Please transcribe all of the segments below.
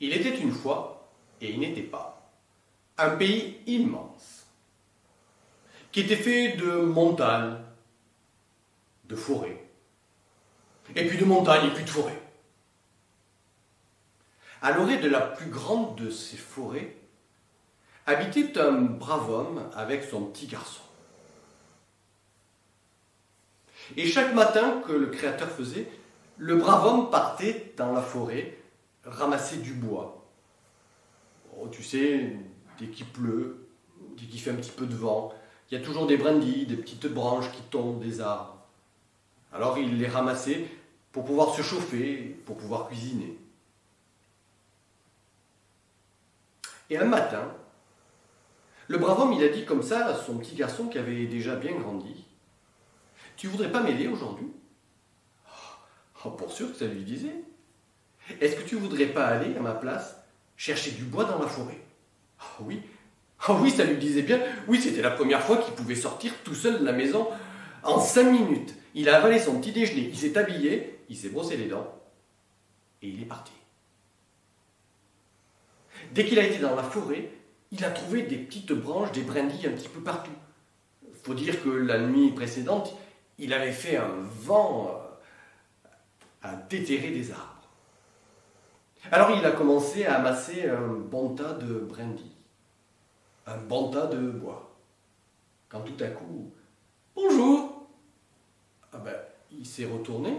Il était une fois, et il n'était pas, un pays immense, qui était fait de montagnes, de forêts, et puis de montagnes, et puis de forêts. À l'orée de la plus grande de ces forêts, habitait un brave homme avec son petit garçon. Et chaque matin que le Créateur faisait, le brave homme partait dans la forêt ramasser du bois. Oh, tu sais, dès qu'il pleut, dès qu'il fait un petit peu de vent, il y a toujours des brindilles, des petites branches qui tombent des arbres. Alors il les ramassait pour pouvoir se chauffer, pour pouvoir cuisiner. Et un matin, le brave homme, il a dit comme ça à son petit garçon qui avait déjà bien grandi, « Tu voudrais pas m'aider aujourd'hui ?» Oh, pour sûr que ça lui disait. « Est-ce que tu voudrais pas aller, à ma place, chercher du bois dans la forêt ?» Oh, oui. Oh, oui, ça lui disait bien. Oui, c'était la première fois qu'il pouvait sortir tout seul de la maison. En 5 minutes, il a avalé son petit déjeuner, il s'est habillé, il s'est brossé les dents, et il est parti. Dès qu'il a été dans la forêt, il a trouvé des petites branches, des brindilles un petit peu partout. Il faut dire que la nuit précédente, il avait fait un vent à déterrer des arbres. Alors il a commencé à amasser un bon tas de brindilles, un bon tas de bois. Quand tout à coup, « Bonjour !» Ah ben, il s'est retourné,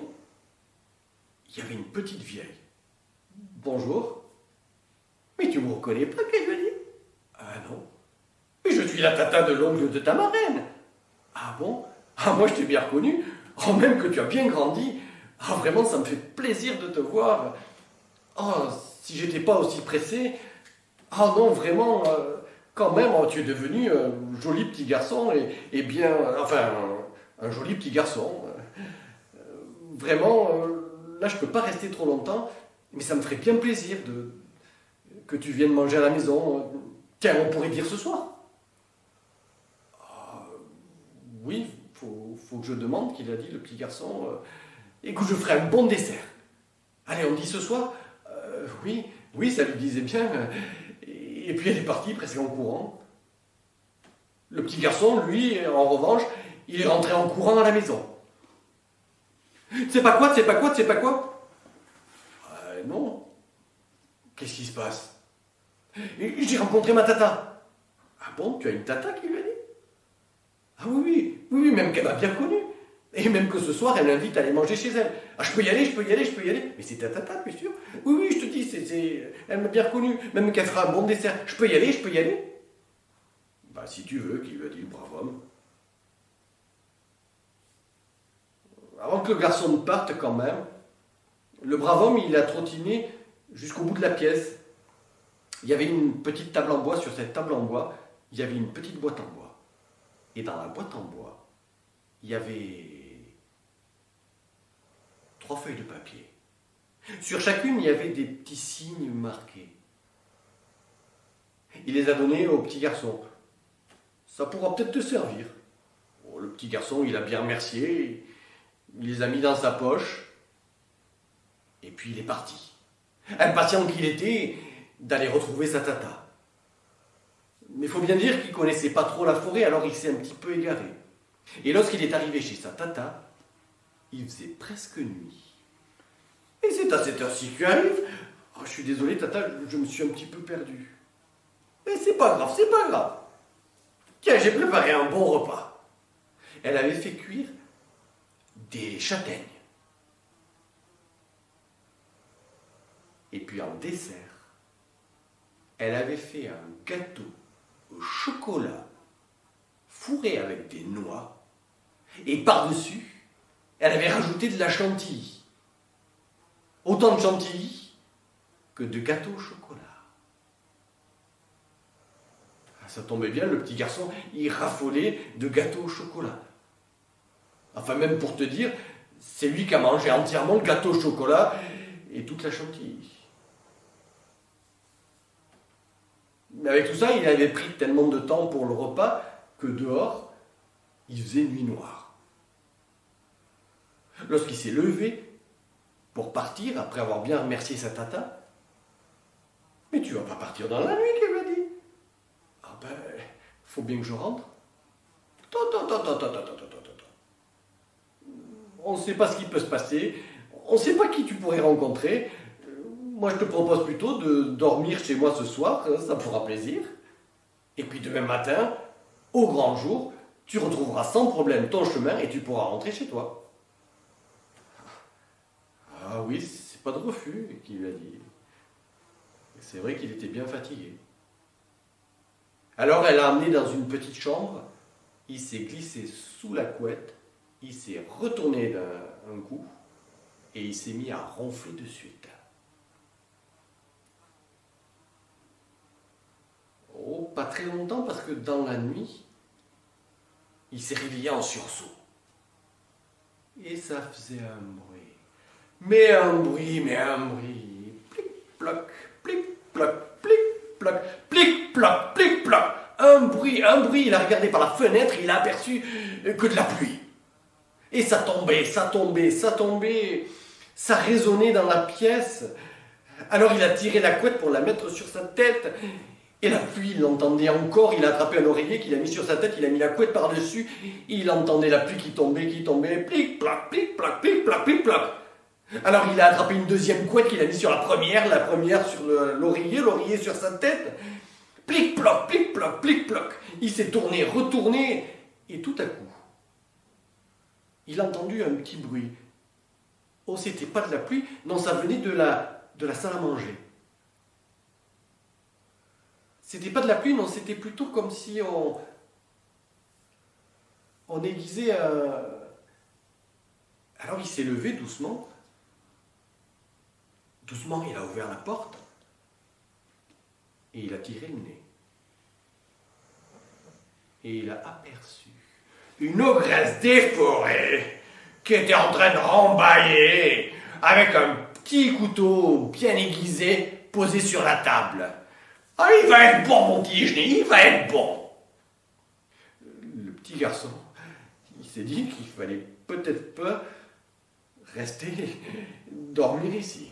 il y avait une petite vieille. « Bonjour !»« Mais tu ne me reconnais pas, qu'elle lui a dit ? » ?»« Ah non. »« Mais je suis la tata de l'oncle de ta marraine. »« Ah bon ? Ah moi je t'ai bien reconnu. Oh même que tu as bien grandi. Ah vraiment ça me fait plaisir de te voir. Oh si j'étais pas aussi pressé. Ah non vraiment quand même tu es devenu un joli petit garçon et bien enfin un joli petit garçon. Vraiment là je peux pas rester trop longtemps mais ça me ferait bien plaisir que tu viennes manger à la maison. Tiens on pourrait dire ce soir. Oui, faut que je demande, qu'il a dit le petit garçon. Écoute, je ferai un bon dessert. Allez, on dit ce soir oui, ça lui disait bien. Et puis elle est partie presque en courant. Le petit garçon, lui, en revanche, il est rentré en courant à la maison. C'est pas quoi Non. Qu'est-ce qui se passe? J'ai rencontré ma tata. Ah bon, tu as une tata qui lui a dit? Ah oui, même qu'elle m'a bien reconnu. Et même que ce soir, elle m'invite à aller manger chez elle. Ah, je peux y aller. Mais c'est ta tata, bien sûr. Oui, je te dis, elle m'a bien reconnu. Même qu'elle fera un bon dessert. Je peux y aller. Bah, si tu veux, qu'il lui a dit le brave homme. Avant que le garçon ne parte, quand même, le brave homme, il a trottiné jusqu'au bout de la pièce. Il y avait une petite table en bois. Sur cette table en bois, il y avait une petite boîte en bois. Et dans la boîte en bois, il y avait 3 feuilles de papier. Sur chacune, il y avait des petits signes marqués. Il les a donnés au petit garçon. Ça pourra peut-être te servir. Bon, le petit garçon, il a bien remercié. Il les a mis dans sa poche. Et puis il est parti. Impatient qu'il était d'aller retrouver sa tata. Mais il faut bien dire qu'il ne connaissait pas trop la forêt, alors il s'est un petit peu égaré. Et lorsqu'il est arrivé chez sa tata, il faisait presque nuit. Et c'est à cette heure-ci que tu arrives. Oh, je suis désolé, tata, je me suis un petit peu perdu. Mais c'est pas grave. Tiens, j'ai préparé un bon repas. Elle avait fait cuire des châtaignes. Et puis en dessert, elle avait fait un gâteau au chocolat fourré avec des noix. Et par-dessus, elle avait rajouté de la chantilly. Autant de chantilly que de gâteau au chocolat. Ça tombait bien, le petit garçon, il raffolait de gâteau au chocolat. Enfin, même pour te dire, c'est lui qui a mangé entièrement le gâteau au chocolat et toute la chantilly. Mais avec tout ça, il avait pris tellement de temps pour le repas que dehors, il faisait nuit noire. Lorsqu'il s'est levé pour partir, après avoir bien remercié sa tata, Mais tu vas pas partir dans la nuit, qu'elle m'a dit. Ah ben, faut bien que je rentre. On ne sait pas ce qui peut se passer. On ne sait pas qui tu pourrais rencontrer. Moi, je te propose plutôt de dormir chez moi ce soir, ça me fera plaisir. Et puis demain matin, au grand jour, tu retrouveras sans problème ton chemin et tu pourras rentrer chez toi. Ah oui, c'est pas de refus, qu'il lui a dit. C'est vrai qu'il était bien fatigué. Alors elle l'a amené dans une petite chambre, il s'est glissé sous la couette, il s'est retourné d'un coup et il s'est mis à ronfler de suite. Oh, pas très longtemps parce que dans la nuit, il s'est réveillé en sursaut. Et ça faisait un bruit. Mais un bruit. Plic-ploc, plic-ploc, plic-ploc, plic-ploc, plic-ploc. Un bruit. Il a regardé par la fenêtre, il a aperçu que de la pluie. Et ça tombait. Ça résonnait dans la pièce. Alors il a tiré la couette pour la mettre sur sa tête. Et la pluie, il l'entendait encore, il a attrapé un oreiller qu'il a mis sur sa tête, il a mis la couette par-dessus, il entendait la pluie qui tombait, plic-plac, plic-plac, plic-plac, plic-plac. Alors il a attrapé une deuxième couette qu'il a mis sur la première sur l'oreiller sur sa tête, plic-ploc, plic-ploc, plic-ploc. Il s'est tourné, retourné, et tout à coup, il a entendu un petit bruit. Oh, c'était pas de la pluie, non, ça venait de la salle à manger. C'était pas de la pluie, non, c'était plutôt comme si on aiguisait un... Alors il s'est levé doucement. Doucement, il a ouvert la porte et il a tiré le nez. Et il a aperçu une ogresse des forêts qui était en train de rembailler avec un petit couteau bien aiguisé posé sur la table. Ah, il va être bon, mon petit déjeuner, il va être bon. Le petit garçon, il s'est dit qu'il fallait peut-être pas rester dormir ici.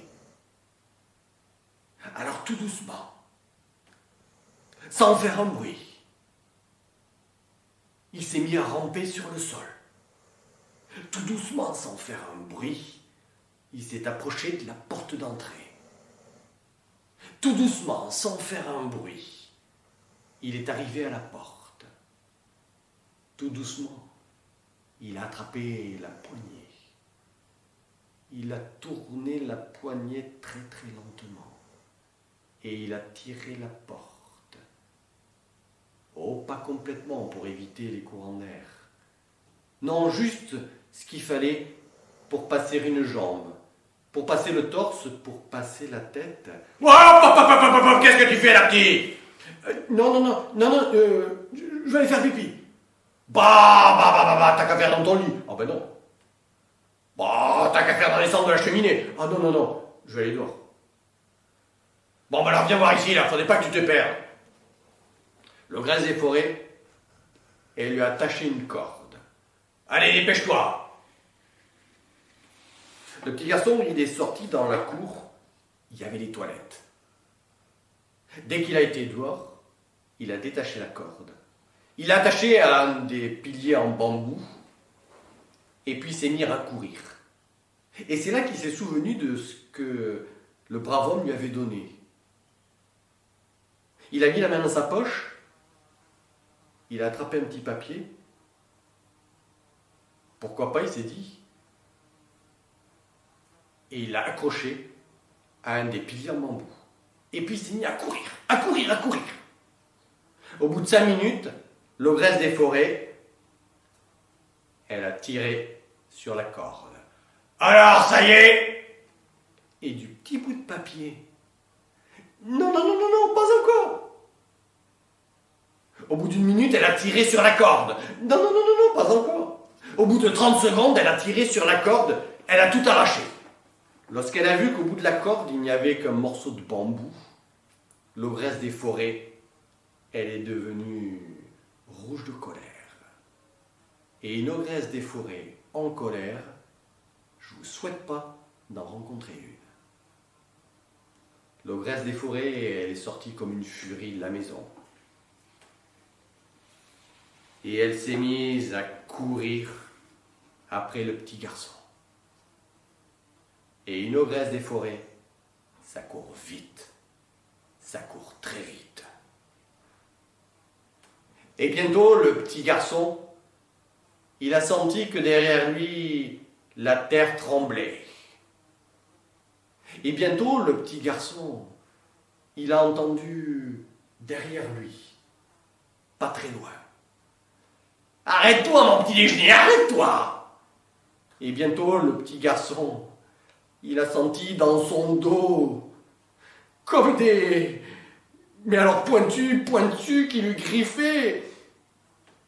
Alors tout doucement, sans faire un bruit, il s'est mis à ramper sur le sol. Tout doucement, sans faire un bruit, il s'est approché de la porte d'entrée. Tout doucement, sans faire un bruit, il est arrivé à la porte. Tout doucement, il a attrapé la poignée. Il a tourné la poignée très très lentement. Et il a tiré la porte. Oh, pas complètement pour éviter les courants d'air. Non, juste ce qu'il fallait pour passer une jambe. Pour passer le torse, pour passer la tête. Oh, qu'est-ce que tu fais, la petite? Non, je vais aller faire pipi. T'as qu'à faire dans ton lit. Ah ben non. T'as qu'à faire dans les cendres de la cheminée. Ah non, je vais aller dehors. Bon, ben alors viens voir ici, là, faudrait pas que tu te perdes. L'ogresse des forêts, elle lui a attaché une corde. Allez, dépêche-toi. Le petit garçon, il est sorti dans la cour, il y avait les toilettes. Dès qu'il a été dehors, il a détaché la corde. Il l'a attaché à un des piliers en bambou, et puis il s'est mis à courir. Et c'est là qu'il s'est souvenu de ce que le brave homme lui avait donné. Il a mis la main dans sa poche, il a attrapé un petit papier. Pourquoi pas, il s'est dit. Et il l'a accroché à un des piliers en bambou. Et puis il s'est mis à courir. Au bout de 5 minutes, l'ogresse des forêts, elle a tiré sur la corde. Alors, ça y est! Et du petit bout de papier. Non, pas encore. Au bout d'une minute, elle a tiré sur la corde. Non, pas encore. Au bout de 30 secondes, elle a tiré sur la corde, elle a tout arraché. Lorsqu'elle a vu qu'au bout de la corde, il n'y avait qu'un morceau de bambou, l'ogresse des forêts, elle est devenue rouge de colère. Et une ogresse des forêts en colère, je ne vous souhaite pas d'en rencontrer une. L'ogresse des forêts, elle est sortie comme une furie de la maison. Et elle s'est mise à courir après le petit garçon. Et une ogresse des forêts, ça court vite. Ça court très vite. Et bientôt, le petit garçon, il a senti que derrière lui, la terre tremblait. Et bientôt, le petit garçon, il a entendu derrière lui, pas très loin. « Arrête-toi, mon petit déjeuner, arrête-toi !» Et bientôt, le petit garçon, il a senti dans son dos comme des... mais alors pointus, qui lui griffaient.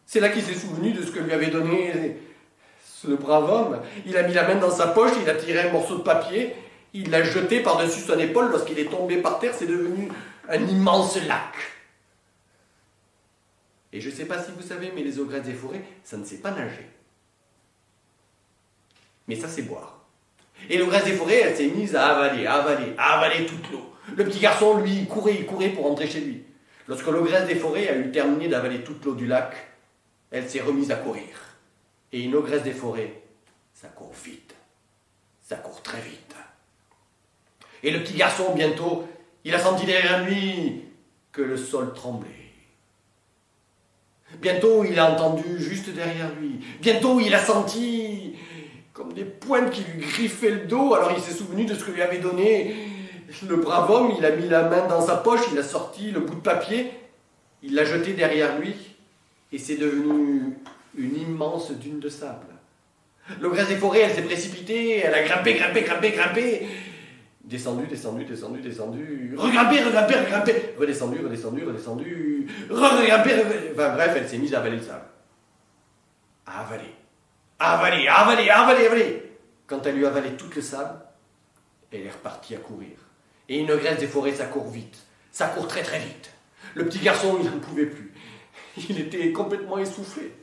C'est là qu'il s'est souvenu de ce que lui avait donné ce brave homme. Il a mis la main dans sa poche, il a tiré un morceau de papier, il l'a jeté par-dessus son épaule. Lorsqu'il est tombé par terre, c'est devenu un immense lac. Et je ne sais pas si vous savez, mais les ogresses des forêts, ça ne sait pas nager. Mais ça, c'est boire. Et l'ogresse des forêts, elle s'est mise à avaler toute l'eau. Le petit garçon, lui, il courait pour rentrer chez lui. Lorsque l'ogresse des forêts a eu terminé d'avaler toute l'eau du lac, elle s'est remise à courir. Et une ogresse des forêts, ça court vite. Ça court très vite. Et le petit garçon, bientôt, il a senti derrière lui que le sol tremblait. Bientôt, il a entendu juste derrière lui. Bientôt, il a senti comme des pointes qui lui griffaient le dos. Alors, il s'est souvenu de ce que lui avait donné le brave homme. Il a mis la main dans sa poche, il a sorti le bout de papier, il l'a jeté derrière lui, et c'est devenu une immense dune de sable. L'ogresse des forêts, elle s'est précipitée, elle a grimpé. Descendu. Regrimpé. Redescendu. Regrimpé. Enfin bref, elle s'est mise à avaler le sable. À avaler. Quand elle lui a avalé tout le sable, elle est repartie à courir. Et une ogresse des forêts, ça court vite. Ça court très très vite. Le petit garçon, il n'en pouvait plus. Il était complètement essoufflé.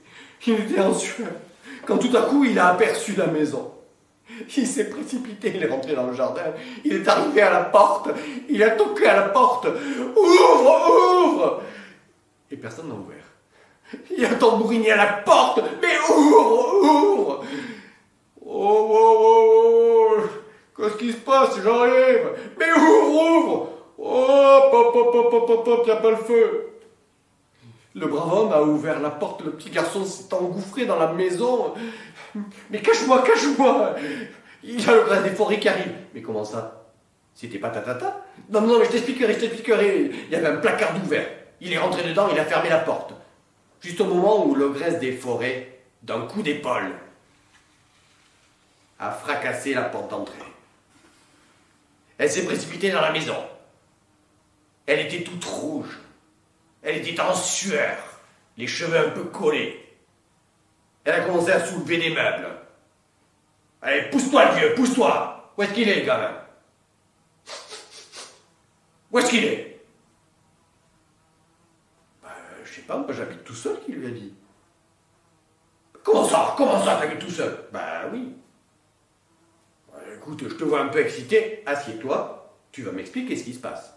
Il était en sueur. Quand tout à coup, il a aperçu la maison. Il s'est précipité, il est rentré dans le jardin. Il est arrivé à la porte. Il a toqué à la porte. Ouvre! Et personne n'a ouvert. Il a tambouriné à la porte. Mais ouvre! Oh! Qu'est-ce qui se passe? J'arrive! Mais ouvre! Hop, y'a pas le feu! Le brave homme a ouvert la porte, le petit garçon s'est engouffré dans la maison. Mais cache-moi! Il y a l'ogresse des forêts qui arrive. Mais comment ça? C'était pas tatata? Non, mais je t'expliquerai. Il y avait un placard ouvert. Il est rentré dedans, il a fermé la porte. Juste au moment où l'ogresse des forêts, d'un coup d'épaule, a fracassé la porte d'entrée. Elle s'est précipitée dans la maison. Elle était toute rouge. Elle était en sueur, les cheveux un peu collés. Elle a commencé à soulever des meubles. Allez, pousse-toi le vieux, pousse-toi. Où est-ce qu'il est, le gamin? Où est-ce qu'il est? Je sais pas, moi j'habite tout seul, qui lui a dit. Comment ça, t'habites tout seul? Oui. Écoute, je te vois un peu excité, assieds-toi, tu vas m'expliquer ce qui se passe.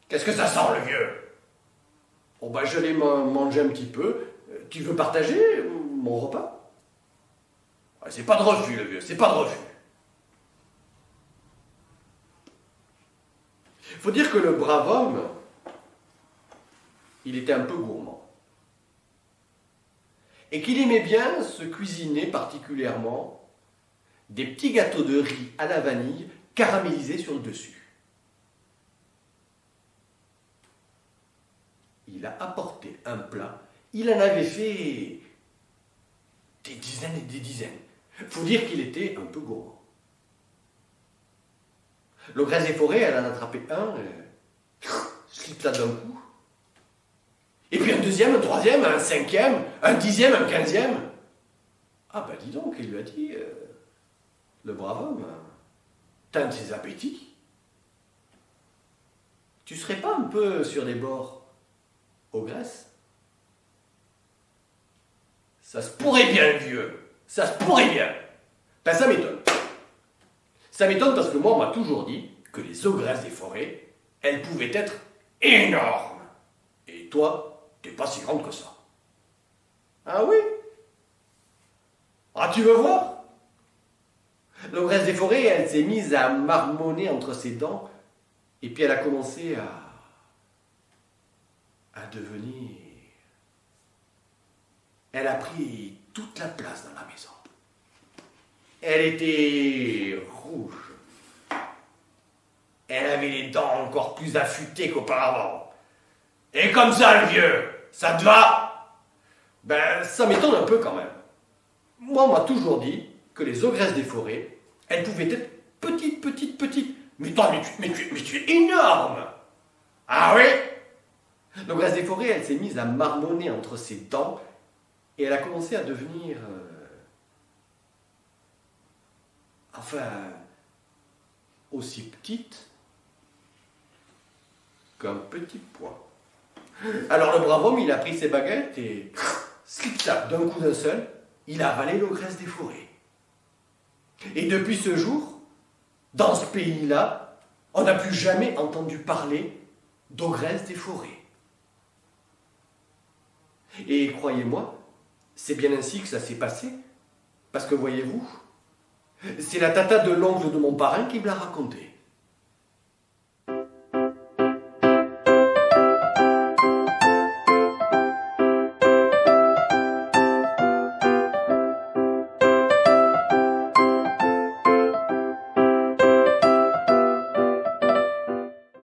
Qu'est-ce que ça sent, le vieux? Je l'ai mangé un petit peu. Tu veux partager mon repas? C'est pas de refus, le vieux, c'est pas de refus. Faut dire que le brave homme, il était un peu gourmand. Et qu'il aimait bien se cuisiner particulièrement des petits gâteaux de riz à la vanille caramélisés sur le dessus. Il a apporté un plat, il en avait fait des dizaines et des dizaines. Faut dire qu'il était un peu gourmand. L'ogresse des forêts, elle en a attrapé un, slip là d'un coup. Et puis un deuxième, un troisième, un cinquième, un dixième, un quinzième. Dis donc, il lui a dit, le brave homme, t'as un de ses appétits. Tu serais pas un peu sur les bords, ogresse? Ça se pourrait bien, le vieux. Ça se pourrait bien. Ça m'étonne. Ça m'étonne parce que moi, on m'a toujours dit que les ogresses des forêts, elles pouvaient être énormes. Et toi, t'es pas si grande que ça. Ah oui? Ah, tu veux voir? L'ogresse des forêts, elle s'est mise à marmonner entre ses dents, et puis elle a commencé à devenir... Elle a pris toute la place dans la maison. Elle était rouge. Elle avait les dents encore plus affûtées qu'auparavant. Et comme ça, le vieux, ça te va? Ben, ça m'étonne un peu quand même. Moi, on m'a toujours dit que les ogresses des forêts, elles pouvaient être petites. Mais toi, mais tu es énorme! Ah oui? L'ogresse des forêts, elle s'est mise à marmonner entre ses dents et elle a commencé à devenir... aussi petite qu'un petit pois. Alors le brave homme, il a pris ses baguettes et... slip-slap, d'un coup d'un seul, il a avalé l'ogresse des forêts. Et depuis ce jour, dans ce pays-là, on n'a plus jamais entendu parler d'ogresse des forêts. Et croyez-moi, c'est bien ainsi que ça s'est passé, parce que voyez-vous, c'est la tata de l'oncle de mon parrain qui me l'a raconté.